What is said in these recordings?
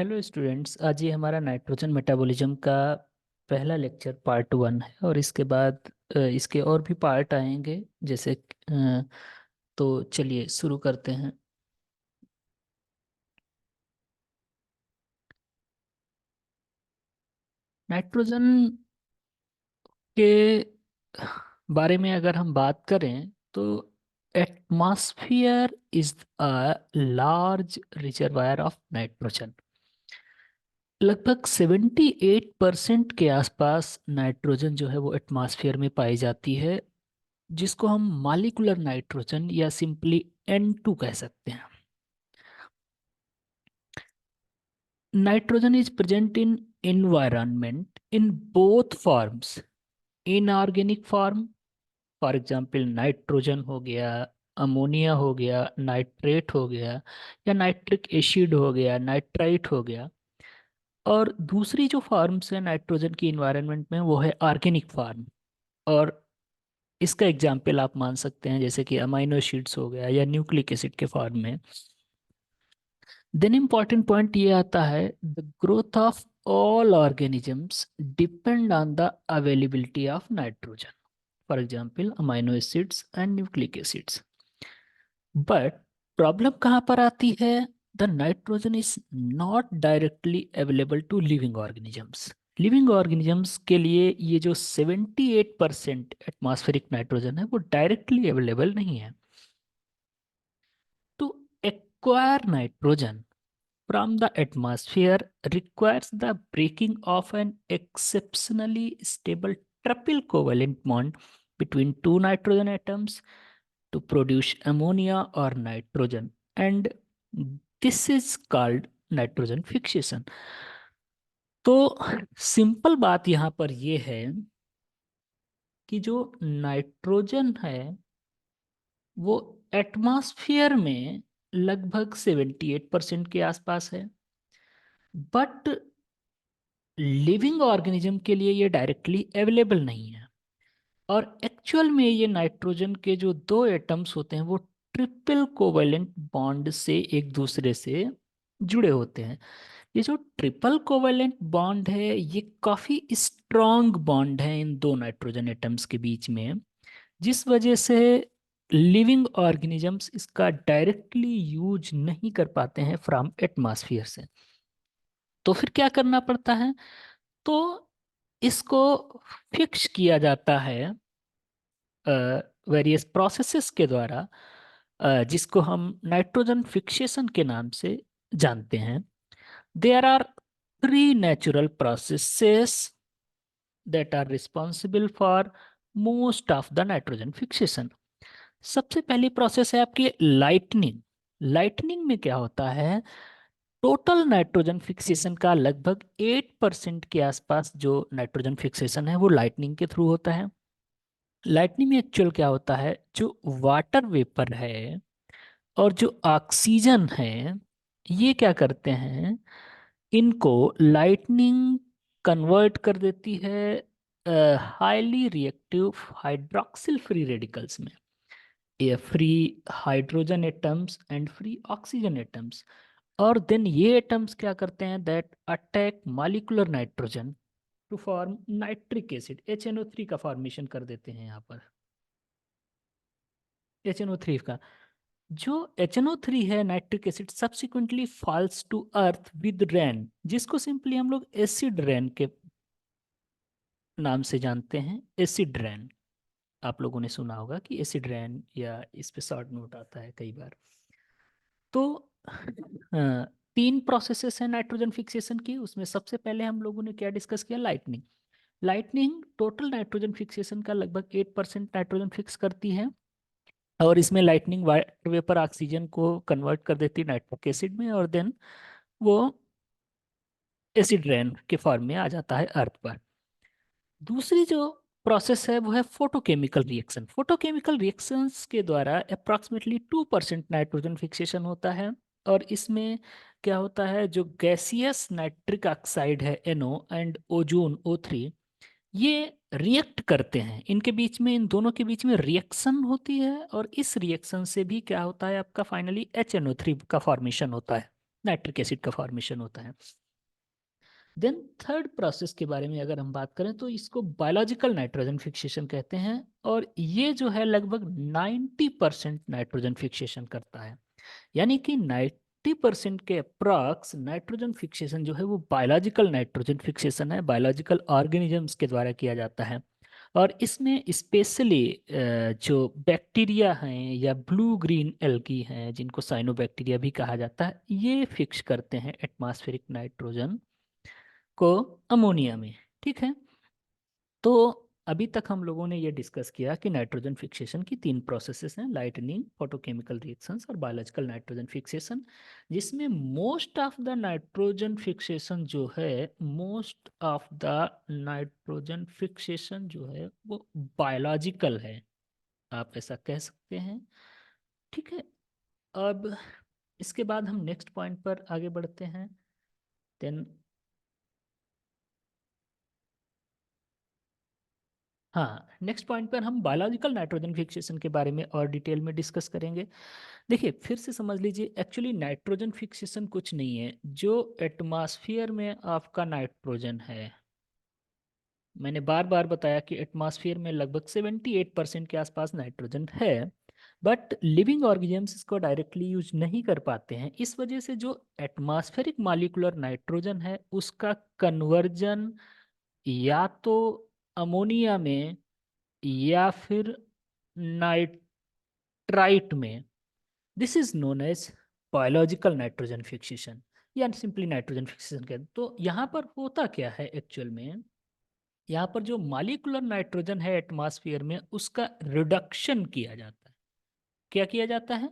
Hello students, आज ये हमारा नाइट्रोजन मेटाबॉलिज्म का पहला लेक्चर पार्ट 1 है। और इसके बाद इसके और भी पार्ट आएंगे जैसे तो चलिए शुरू करते हैं। नाइट्रोजन के बारे में अगर हम बात करें तो atmosphere is a large reservoir of nitrogen. लगभग 78% के आसपास नाइट्रोजन जो है वो एटमॉस्फेयर में पाई जाती है, जिसको हम मॉलिक्यूलर नाइट्रोजन या सिंपली N2 कह सकते हैं। Nitrogen is present in environment in both forms. Inorganic form, for example nitrogen हो गया, अमोनिया हो गया, नाइट्रेट हो गया, या नाइट्रिक एसिड हो गया, नाइट्राइट हो गया। और दूसरी जो फॉर्म्स है नाइट्रोजन की इन्वायरमेंट में वो है ऑर्गेनिक फॉर्म। और इसका एग्जाम्पल आप मान सकते हैं जैसे कि अमाइनो एसिड्स हो गया या न्यूक्लिक एसिड के फॉर्म में। देन इम्पॉर्टेंट पॉइंट ये आता है, the growth of all organisms depend on the availability of nitrogen, for example amino acids and nucleic acids. But problem कहाँ पर आती है? The nitrogen is not directly available to living organisms. Living organisms के लिए ये जो 78% atmospheric nitrogen है वो डायरेक्टली अवेलेबल नहीं है। To acquire nitrogen from the atmosphere requires the breaking of an exceptionally stable triple covalent bond between two nitrogen atoms to produce ammonia or nitrogen, and this is called nitrogen fixation. तो simple बात यहाँ पर यह है कि जो nitrogen है वो एटमॉस्फेयर में लगभग 78% के आसपास है, बट लिविंग ऑर्गेनिज्म के लिए ये डायरेक्टली अवेलेबल नहीं है। और एक्चुअल में ये नाइट्रोजन के जो दो एटम्स होते हैं वो ट्रिपल कोवेलेंट बॉन्ड से एक दूसरे से जुड़े होते हैं। ये जो ट्रिपल कोवेलेंट बॉन्ड है ये काफी स्ट्रॉन्ग बॉन्ड है इन दो नाइट्रोजन एटम्स के बीच में, जिस वजह से लिविंग ऑर्गेनिजम्स इसका डायरेक्टली यूज नहीं कर पाते हैं फ्रॉम एटमॉस्फेयर से। तो फिर क्या करना पड़ता है? तो इसको फिक्स किया जाता है वेरियस प्रोसेसेस के द्वारा, जिसको हम नाइट्रोजन फिक्सेशन के नाम से जानते हैं। There are three natural processes that are responsible for most of the nitrogen fixation. सबसे पहली प्रोसेस है आपकी लाइटनिंग। लाइटनिंग में क्या होता है? टोटल नाइट्रोजन फिक्सेशन का लगभग 8% के आसपास जो नाइट्रोजन फिक्सेशन है वो लाइटनिंग के थ्रू होता है। लाइटनिंग में एक्चुअल क्या होता है, जो वाटर वेपर है और जो ऑक्सीजन है ये क्या करते हैं, इनको लाइटनिंग कन्वर्ट कर देती है highly reactive hydroxyl free radicals में, ये free hydrogen atoms and free oxygen atoms. और देन ये एटम्स क्या करते हैं, that attack molecular nitrogen to form nitric acid, HNO3 का फॉर्मेशन कर देते हैं यहाँ पर। HNO3 का जो HNO3 है nitric acid subsequently falls to earth with rain, जिसको सिंपली हम लोग एसिड रेन के नाम से जानते हैं। एसिड रेन आप लोगों ने सुना होगा कि एसिड रेन, या इस पे शॉर्ट नोट आता है कई बार। तो तीन प्रोसेसेस हैं नाइट्रोजन फिक्सेशन की, उसमें सबसे पहले हम लोगों ने क्या डिस्कस किया, lightning. Lightning total nitrogen fixation का लगभग 8% नाइट्रोजन फिक्स करती है। और इसमें लाइटनिंग वाटर वेपर ऑक्सीजन को कन्वर्ट कर देती है नाइट्रिक एसिड में, और देन वो एसिड रेन के फॉर्म में आ जाता है अर्थ पर। दूसरी जो प्रोसेस है वो है फोटोकेमिकल रिएक्शन। फोटोकेमिकल रिएक्शंस के द्वारा अप्रॉक्सीमेटली 2% नाइट्रोजन फिक्सेशन होता है। और इसमें क्या होता है, जो गैसियस नाइट्रिक ऑक्साइड है NO एंड ओजोन O3, ये रिएक्ट करते हैं। इनके बीच में, इन दोनों के बीच में रिएक्शन होती है, और इस रिएक्शन से भी क्या होता है आपका फाइनली HNO3 का फॉर्मेशन होता है। नाइट्रिक एसिड का फॉर्मेशन होता है। देन थर्ड प्रोसेस के बारे में अगर हम बात करें तो इसको बायोलॉजिकल नाइट्रोजन फिक्सेशन कहते हैं, और ये जो है लगभग 90% नाइट्रोजन फिक्सेशन करता है। यानी कि 90% के अप्रॉक्स नाइट्रोजन फिक्सेशन जो है वो बायोलॉजिकल नाइट्रोजन फिक्सेशन है, बायोलॉजिकल ऑर्गेनिजम्स के द्वारा किया जाता है। और इसमें स्पेशली जो बैक्टीरिया हैं या ब्लू ग्रीन एल्गी हैं, जिनको साइनोबैक्टीरिया भी कहा जाता है, ये फिक्स करते हैं एटमॉस्फेरिक नाइट्रोजन को अमोनिया में। ठीक है, तो अभी तक हम लोगों ने ये डिस्कस किया कि नाइट्रोजन फिक्सेशन की तीन प्रोसेसेस हैं, लाइटनिंग, फोटोकेमिकल रिएक्शंस और बायोलॉजिकल नाइट्रोजन फिक्सेशन, जिसमें most of the nitrogen fixation जो है, most of the nitrogen fixation जो है वो बायोलॉजिकल है, आप ऐसा कह सकते हैं। ठीक है, अब इसके बाद हम नेक्स्ट पॉइंट पर आगे बढ़ते हैं। देन हाँ, नेक्स्ट पॉइंट पर हम बायोलॉजिकल नाइट्रोजन फिक्सेशन के बारे में और डिटेल में डिस्कस करेंगे। देखिए फिर से समझ लीजिए, एक्चुअली नाइट्रोजन फिक्सेशन कुछ नहीं है, जो एटमॉस्फेयर में आपका नाइट्रोजन है, मैंने बार बार बताया कि एटमॉस्फेयर में लगभग 78% के आसपास नाइट्रोजन है, बट लिविंग ऑर्गेनिजम्स इसको डायरेक्टली यूज नहीं कर पाते हैं। इस वजह से जो एटमॉस्फेरिक मॉलिक्यूलर नाइट्रोजन है उसका कन्वर्जन या तो अमोनिया में या फिर नाइट्राइट में, this is known as biological nitrogen fixation या सिंपली नाइट्रोजन फिक्सेशन कहते हैं। तो यहाँ पर होता क्या है एक्चुअल में, यहाँ पर जो मॉलिक्यूलर नाइट्रोजन है एटमॉस्फेयर में उसका रिडक्शन किया जाता है। क्या किया जाता है?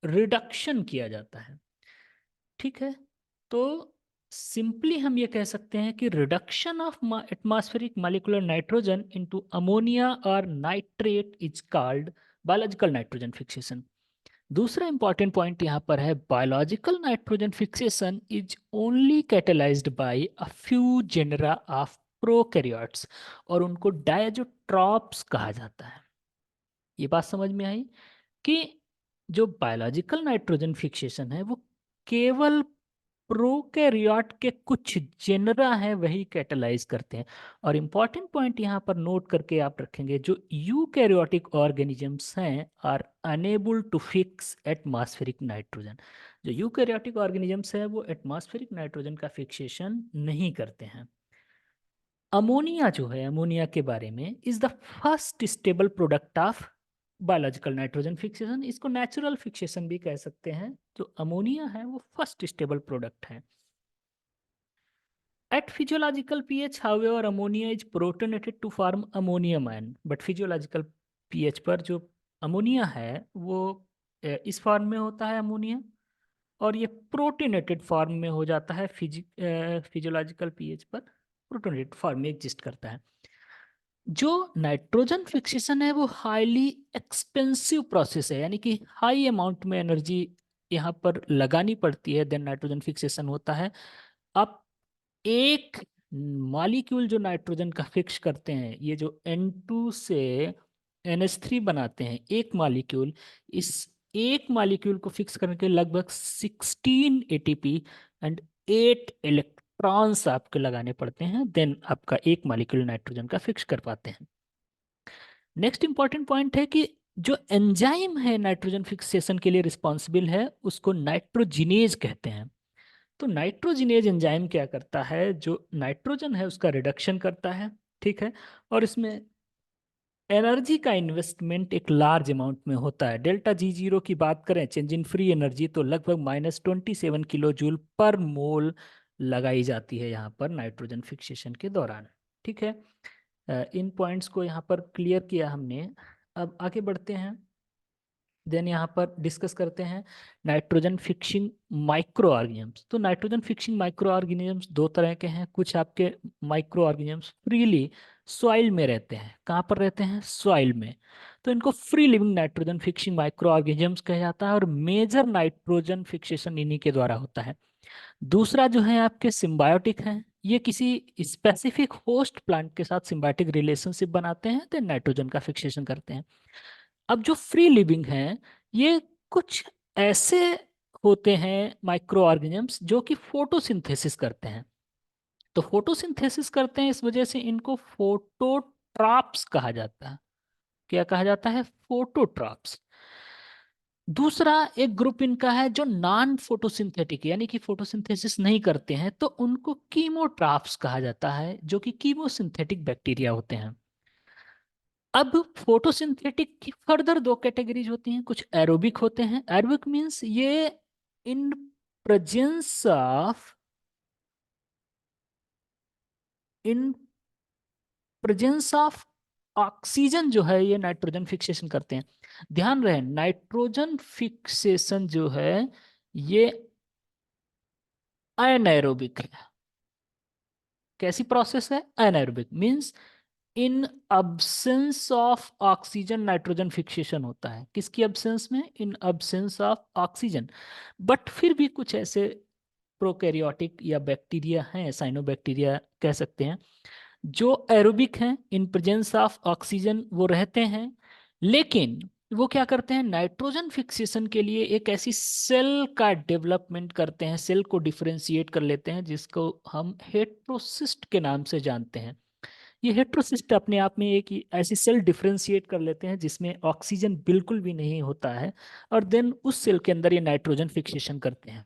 रिडक्शन किया जाता है। ठीक है, तो सिंपली हम ये कह सकते हैं कि reduction of atmospheric molecular nitrogen into ammonia और nitrate is called biological nitrogen fixation. दूसरा इंपॉर्टेंट पॉइंट यहाँ पर है, biological nitrogen fixation is only catalysed by a few genera of prokaryotes, और उनको डायजोट्रॉप्स कहा जाता है। ये बात समझ में आई कि जो बायोलॉजिकल नाइट्रोजन फिक्सेशन है वो केवल प्रोकैरियोट के कुछ जेनरा हैं वही कैटेलाइज करते हैं। और इम्पॉर्टेंट पॉइंट यहाँ पर नोट करके आप रखेंगे, जो यूकैरियोटिक ऑर्गेनिजम्स हैं are unable to fix atmospheric nitrogen. जो यूकैरियोटिक ऑर्गेनिजम्स हैं वो एटमॉस्फेरिक नाइट्रोजन का फिक्सेशन नहीं करते हैं। अमोनिया जो है, अमोनिया के बारे में, is the first stable product of biological nitrogen fixation. इसको नेचुरल फिक्सेशन भी कह सकते हैं। जो अमोनिया है वो फर्स्ट स्टेबल प्रोडक्ट है। At physiological pH, however, ammonia is protonated to form ammonium ion. But physiological pH पर जो अमोनिया है वो इस फॉर्म में होता है अमोनिया, और ये प्रोटोनेटेड फॉर्म में हो जाता है फिजियोलॉजिकल पीएच पर प्रोटोनेटेड फॉर्म में एग्जिस्ट करता है। जो नाइट्रोजन फिक्सेशन है वो हाईली एक्सपेंसिव प्रोसेस है, यानी कि हाई अमाउंट में एनर्जी यहाँ पर लगानी पड़ती है, देन नाइट्रोजन फिक्सेशन होता है। आप एक मॉलिक्यूल जो नाइट्रोजन का फिक्स करते हैं, ये जो N2 से NH3 बनाते हैं एक मॉलिक्यूल, इस एक मॉलिक्यूल को फिक्स करने के लगभग 16 ATP एंड 8 इलेक्ट्रॉन्स आपके लगाने पड़ते हैं, देन आपका एक मॉलिक्यूल नाइट्रोजन का फिक्स कर पाते हैं। नेक्स्ट इंपॉर्टेंट पॉइंट है कि जो एंजाइम है नाइट्रोजन फिक्सेशन के लिए रिस्पॉन्सिबल है उसको नाइट्रोजिनेज कहते हैं। तो नाइट्रोजिनेज एंजाइम क्या करता है, जो नाइट्रोजन है उसका रिडक्शन करता है। ठीक है, और इसमें एनर्जी का इन्वेस्टमेंट एक लार्ज अमाउंट में होता है। डेल्टा G0 की बात करें, चेंज इन फ्री एनर्जी, तो लगभग -27 किलो जूल पर मोल लगाई जाती है यहाँ पर नाइट्रोजन फिक्सेशन के दौरान। ठीक है, इन पॉइंट्स को यहाँ पर क्लियर किया हमने। अब आगे बढ़ते हैं। देन यहाँ पर डिस्कस करते हैं नाइट्रोजन फिक्सिंग माइक्रो ऑर्गेनिजम्स। तो नाइट्रोजन फिक्सिंग माइक्रो ऑर्गेनिजम्स दो तरह के हैं। कुछ आपके माइक्रो ऑर्गेनिजम्स फ्रीली सॉइल में रहते हैं। कहाँ पर रहते हैं? सॉइल में। तो इनको free living nitrogen fixing micro organisms कहा जाता है, और मेजर नाइट्रोजन फिक्सेशन इन्हीं के द्वारा होता है। दूसरा जो है आपके सिम्बायोटिक हैं, ये किसी स्पेसिफिक होस्ट प्लांट के साथ सिम्बायोटिक रिलेशनशिप बनाते हैं, तो नाइट्रोजन का फिक्सेशन करते हैं। अब जो फ्री लिविंग हैं, ये कुछ ऐसे होते हैं माइक्रो ऑर्गेनिजम्स जो कि फोटोसिंथेसिस करते हैं। तो फोटोसिंथेसिस करते हैं, इस वजह से इनको फोटोट्रॉप्स कहा जाता है। क्या कहा जाता है? फोटोट्रॉप्स। दूसरा एक ग्रुप इनका है जो नॉन फोटोसिंथेटिक, यानी कि फोटोसिंथेसिस नहीं करते हैं, तो उनको कीमोट्रॉप्स कहा जाता है, जो कि कीमोसिंथेटिक बैक्टीरिया होते हैं। अब फोटोसिंथेटिक की फर्दर दो कैटेगरीज होती हैं। कुछ एरोबिक होते हैं। एरोबिक मींस ये in presence of in presence of oxygen जो है ये नाइट्रोजन फिक्सेशन करते हैं। ध्यान रहे, नाइट्रोजन फिक्सेशन जो है ये अनएरोबिक है। कैसी प्रोसेस है? Anaerobic means in absence of oxygen nitrogen fixation होता है। किसकी अब्सेंस में? इन अब्सेंस ऑफ ऑक्सीजन। बट फिर भी कुछ ऐसे प्रोकैरियोटिक या बैक्टीरिया हैं, साइनोबैक्टीरिया कह सकते हैं, जो एरोबिक हैं, इन प्रेजेंस ऑफ ऑक्सीजन वो रहते हैं, लेकिन वो क्या करते हैं? नाइट्रोजन फिक्सेशन के लिए एक ऐसी सेल का डेवलपमेंट करते हैं, सेल को डिफरेंशिएट कर लेते हैं, जिसको हम हेट्रोसिस्ट के नाम से जानते हैं। ये हेट्रोसिस्ट अपने आप में एक ऐसी सेल डिफरेंशिएट कर लेते हैं जिसमें ऑक्सीजन बिल्कुल भी नहीं होता है, और देन उस सेल के अंदर ये नाइट्रोजन फिक्सेशन करते हैं।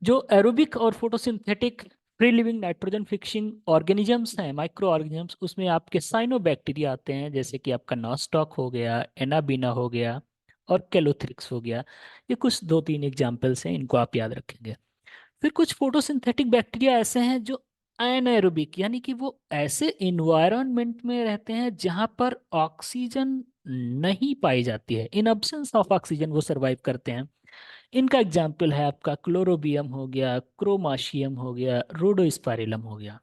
जो एरोबिक और photosynthetic free living nitrogen fixing organisms हैं, माइक्रो ऑर्गेनिजम्स, उसमें आपके साइनोबैक्टीरिया आते हैं, जैसे कि आपका नॉस्टॉक हो गया, एनाबीना हो गया, और कैलोथ्रिक्स हो गया। ये कुछ दो तीन एग्जाम्पल्स हैं, इनको आप याद रखेंगे। फिर कुछ फोटोसिंथेटिक बैक्टीरिया ऐसे हैं जो एनाएरोबिक, यानी कि वो ऐसे इन्वायरमेंट में रहते हैं जहां पर ऑक्सीजन नहीं पाई जाती है। इन अब्सेंस ऑफ ऑक्सीजन वो सरवाइव करते हैं। इनका एग्जाम्पल है आपका क्लोरोबियम हो गया, क्रोमाशियम हो गया, रोडोस्पाइरिलम हो गया।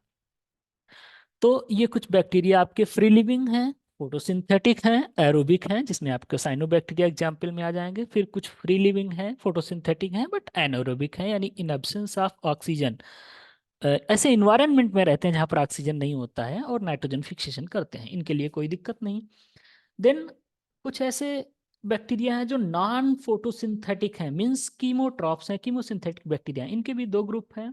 तो ये कुछ बैक्टीरिया आपके फ्री लिविंग हैं, फोटोसिंथेटिक हैं, एरोबिक हैं, जिसमें आपके साइनोबैक्टीरिया एग्जाम्पल में आ जाएंगे। फिर कुछ फ्री लिविंग हैं, फोटोसिंथेटिक हैं, बट एनारोबिक हैं, यानी इन एब्सेंस ऑफ ऑक्सीजन ऐसे इन्वायरमेंट में रहते हैं जहाँ पर ऑक्सीजन नहीं होता है और नाइट्रोजन फिक्सेशन करते हैं। इनके लिए कोई दिक्कत नहीं। देन कुछ ऐसे बैक्टीरिया हैं जो नॉन फोटोसिंथेटिक हैं, मींस कीमोट्रॉप्स हैं, कीमोसिंथेटिक बैक्टीरिया। इनके भी दो ग्रुप हैं,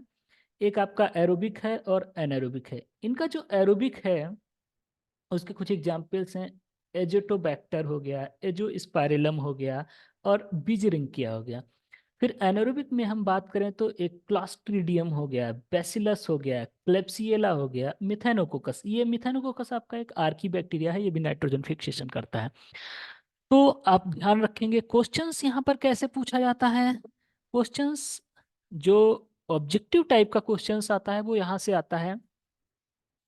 एक आपका एरोबिक है और एनारोबिक है। इनका जो एरोबिक है उसके कुछ एग्जाम्पल्स हैं, एजोटोबैक्टर हो गया, एजोस्पाइरिलम हो गया, और बिजरिंकिया हो गया। फिर एनारोबिक में हम बात करें तो एक क्लास्ट्रीडियम हो गया, बैसिलस हो गया, क्लेप्सिएला हो गया, मिथेनोकोकस। ये मिथेनोकोकस आपका एक आर्की बैक्टीरिया है, ये भी नाइट्रोजन फिक्सेशन करता है। तो आप ध्यान रखेंगे क्वेश्चंस यहाँ पर कैसे पूछा जाता है। क्वेश्चंस जो ऑब्जेक्टिव टाइप का क्वेश्चंस आता है वो यहाँ से आता है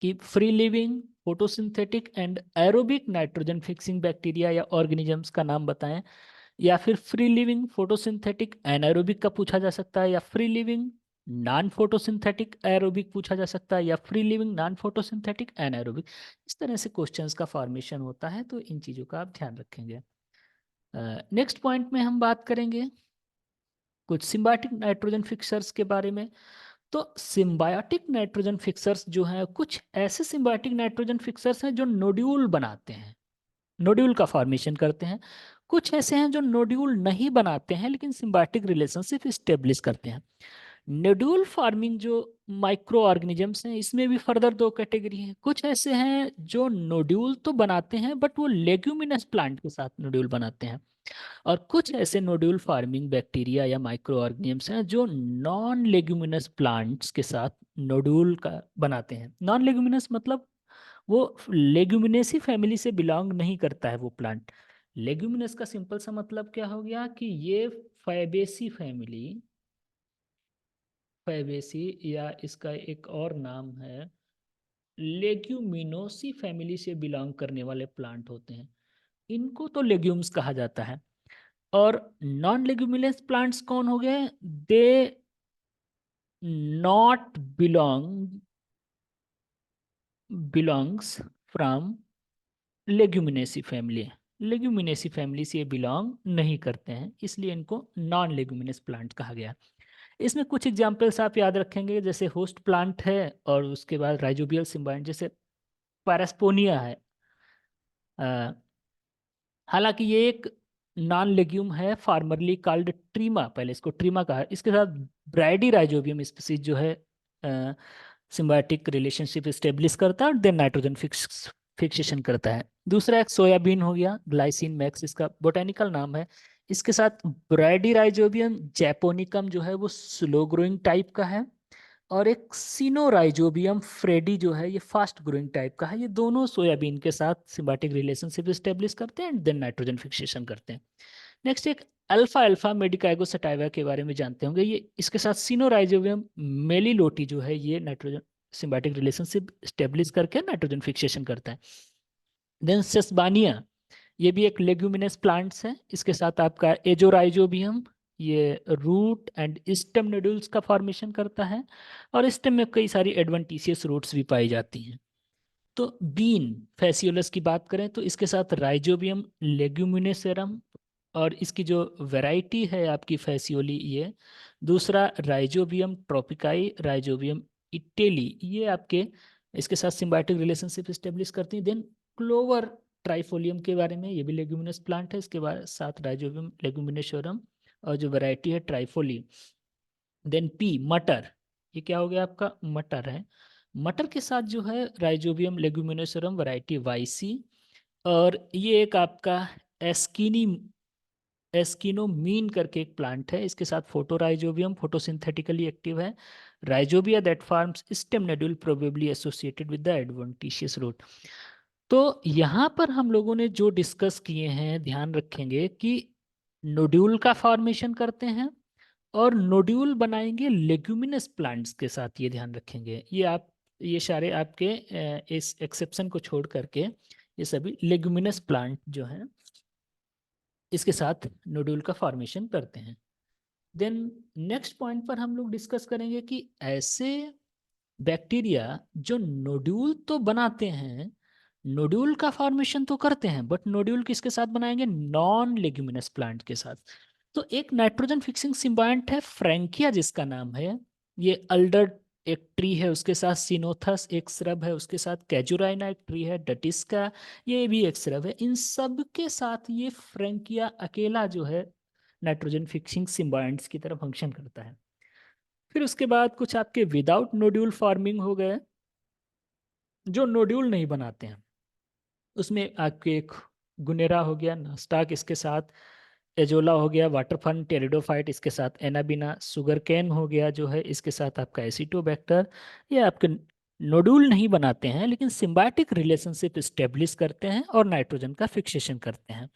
कि free living photosynthetic and aerobic nitrogen fixing bacteria या ऑर्गेनिजम्स का नाम बताएं। या फिर फ्री लिविंग फोटोसिंथेटिक एनारोबिक का पूछा जा सकता है, या free living non photosynthetic aerobic पूछा जा सकता है, या free living non photosynthetic anaerobic. इस तरह से क्वेश्चंस का फॉर्मेशन होता है, तो इन चीज़ों का आप ध्यान रखेंगे। नेक्स्ट पॉइंट में हम बात करेंगे कुछ सिम्बायोटिक नाइट्रोजन फिक्सर्स के बारे में। तो सिम्बायोटिक नाइट्रोजन फिक्सर्स जो हैं, कुछ ऐसे सिम्बायोटिक नाइट्रोजन फिक्सर्स हैं जो नोड्यूल बनाते हैं, नोड्यूल का फॉर्मेशन करते हैं। कुछ ऐसे हैं जो नोड्यूल नहीं बनाते हैं लेकिन सिम्बायोटिक रिलेशनशिप स्टेब्लिश करते हैं। नोड्यूल फार्मिंग जो माइक्रो ऑर्गेनिजम्स हैं, इसमें भी फर्दर दो कैटेगरी हैं। कुछ ऐसे हैं जो नोड्यूल तो बनाते हैं बट वो लेग्यूमिनस प्लांट के साथ नोड्यूल बनाते हैं, और कुछ ऐसे नोड्यूल फार्मिंग बैक्टीरिया या माइक्रो ऑर्गेनिजम्स हैं जो नॉन लेग्यूमिनस प्लांट्स के साथ नोड्यूल का बनाते हैं। नॉन लेग्यूमिनस मतलब वो लेग्यूमिनेसी फैमिली से बिलोंग नहीं करता है वो प्लांट। लेग्यूमिनस का सिंपल सा मतलब क्या हो गया कि ये फैबेसी फैमिली, फैबेसी या इसका एक और नाम है लेग्यूमिनोसी फैमिली से बिलोंग करने वाले प्लांट होते हैं, इनको तो लेग्यूम्स कहा जाता है। और नॉन लेग्यूमिनस प्लांट्स कौन हो गए? They not belongs from leguminosae family. Leguminosae family से ये बिलोंग नहीं करते हैं, इसलिए इनको नॉन लेग्यूमिनस प्लांट कहा गया। इसमें कुछ एग्जांपल्स आप याद रखेंगे, जैसे होस्ट प्लांट है, और उसके बाद राइजोबियल सिम्बायोट, जैसे पैरास्पोनिया है। अ, हालांकि ये एक नॉन लेग्यूम है, फार्मरली कॉल्ड ट्रीमा, पहले इसको ट्रीमा कहा। इसके साथ ब्राइडी राइजोबियम स्पीसीज जो है सिम्बायोटिक रिलेशनशिप स्टेब्लिश करता है और देन नाइट्रोजन फिक्सेशन करता है। दूसरा एक सोयाबीन हो गया, ग्लाइसिन मैक्स इसका बोटेनिकल नाम है। इसके साथ ब्राइडी राइजोबियम जैपोनिकम जो है वो स्लो ग्रोइंग टाइप का है, और एक सिनोराइजोबियम फ्रेडी जो है ये फास्ट ग्रोइंग टाइप का है। ये दोनों सोयाबीन के साथ सिम्बायोटिक रिलेशनशिप स्टेब्लिश करते हैं एंड देन नाइट्रोजन फिक्सेशन करते हैं। नेक्स्ट एक अल्फा अल्फा मेडिकाइगो सटाइवा के बारे में जानते होंगे। ये इसके साथ सिनोराइजोबियम मेलिलोटी जो है ये नाइट्रोजन सिम्बायोटिक रिलेशनशिप स्टेब्लिश करके नाइट्रोजन फिक्सेशन करता है। देन सेसबानिया, ये भी एक लेग्यूमिनस प्लांट्स है। इसके साथ आपका एजोराइजोबियम ये रूट एंड स्टेम नोड्यूल्स का फॉर्मेशन करता है, और स्टेम में कई सारी एडवेंटिशियस रूट्स भी पाई जाती हैं। तो बीन फैसियोलस की बात करें तो इसके साथ राइजोबियम लेग्यूमिनेसरम, और इसकी जो वैरायटी है आपकी फैसियोली ये, दूसरा राइजोबियम ट्रोपिकाई, राइजोबियम इटेली, ये आपके इसके साथ सिम्बायोटिक रिलेशनशिप स्टेब्लिश करती हैं। देन क्लोवर ट्राइफोलियम के बारे में, ये भी लेग्यूमिनस प्लांट है, इसके बाद साथ राइजोबियम लेग्यूमिनेशोरम और जो वैरायटी है ट्राइफोली। देन पी मटर, ये क्या हो गया आपका मटर है। मटर के साथ जो है राइजोबियम लेग्यूमिनोसरम वैरायटी वाईसी, और ये एक आपका एस्किनी एस्किनोमीन करके एक प्लांट है। इसके साथ फोटोराइजोबियम फोटोसिंथेटिकली एक्टिव है। Rhizobia that forms stem nodule probably associated with the adventitious root. तो यहाँ पर हम लोगों ने जो डिस्कस किए हैं ध्यान रखेंगे कि नोड्यूल का फॉर्मेशन करते हैं और नोड्यूल बनाएंगे लेग्यूमिनस प्लांट्स के साथ, ये ध्यान रखेंगे। ये सारे आपके इस एक्सेप्शन को छोड़ करके ये सभी लेग्यूमिनस प्लांट जो हैं इसके साथ नोड्यूल का फॉर्मेशन करते हैं। देन नेक्स्ट पॉइंट पर हम लोग डिस्कस करेंगे कि ऐसे बैक्टीरिया जो नोड्यूल तो बनाते हैं, नोड्यूल का फॉर्मेशन तो करते हैं, बट नोड्यूल किसके साथ बनाएंगे? नॉन लेग्यूमिनस प्लांट के साथ। तो एक नाइट्रोजन फिक्सिंग सिम्बायंट है फ्रैंकिया जिसका नाम है, ये अल्डर एक ट्री है, उसके साथ सिनोथस एक श्रब है, उसके साथ कैजुराइना एक ट्री है, डटिस्का ये भी एक श्रब है। इन सब के साथ ये फ्रैंकिया अकेला जो है नाइट्रोजन फिक्सिंग सिम्बायंट्स की तरह फंक्शन करता है। फिर उसके बाद कुछ आपके विदाउट नोड्यूल फार्मिंग हो गए, जो नोड्यूल नहीं बनाते हैं। उसमें आपके एक गुनेरा हो गया, नास्टाक इसके साथ, एजोला हो गया, वाटरफन टेरिडोफाइट इसके साथ, एनाबिना, सुगर कैन हो गया जो है इसके साथ आपका एसिटोबैक्टर। ये आपके नोड्यूल नहीं बनाते हैं लेकिन सिम्बायोटिक रिलेशनशिप स्टेब्लिश करते हैं और नाइट्रोजन का फिक्सेशन करते हैं।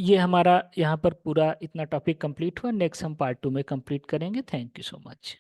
ये हमारा यहाँ पर पूरा इतना टॉपिक कंप्लीट हुआ। नेक्स्ट हम पार्ट 2 में कंप्लीट करेंगे। Thank you so much.